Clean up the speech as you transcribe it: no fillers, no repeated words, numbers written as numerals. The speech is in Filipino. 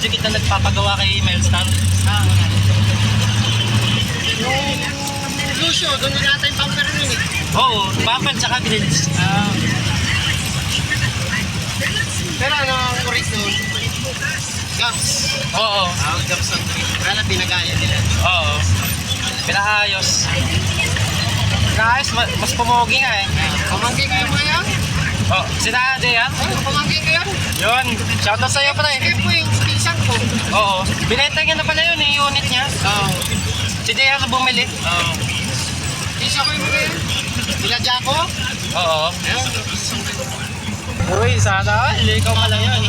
Jukit na nagpapagawa kay Milestone. Yung Lucio, doon yung nata yung bumper nun eh. Oo, bumper tsaka grills. Pero ano ang original? Gums. Oo, Gums ang original. Kaya na pinagaya nila. oo. Pinaayos. Pinaayos, mas pumogi nga eh. Pamangkin kayo mga yan? Oh, sina Ade yan? Pamangkin kayo? Yun, shoutout sa'yo pre. Eh po yung pinsan ko. Oo, binenta niya na pala yun, yung unit niya. Oo. Si Deha na bumili. Oo. Pinsan ko yung mga yan. Sila Jaco? Oo. Ayun. Uy, sana all, ikaw pala yun.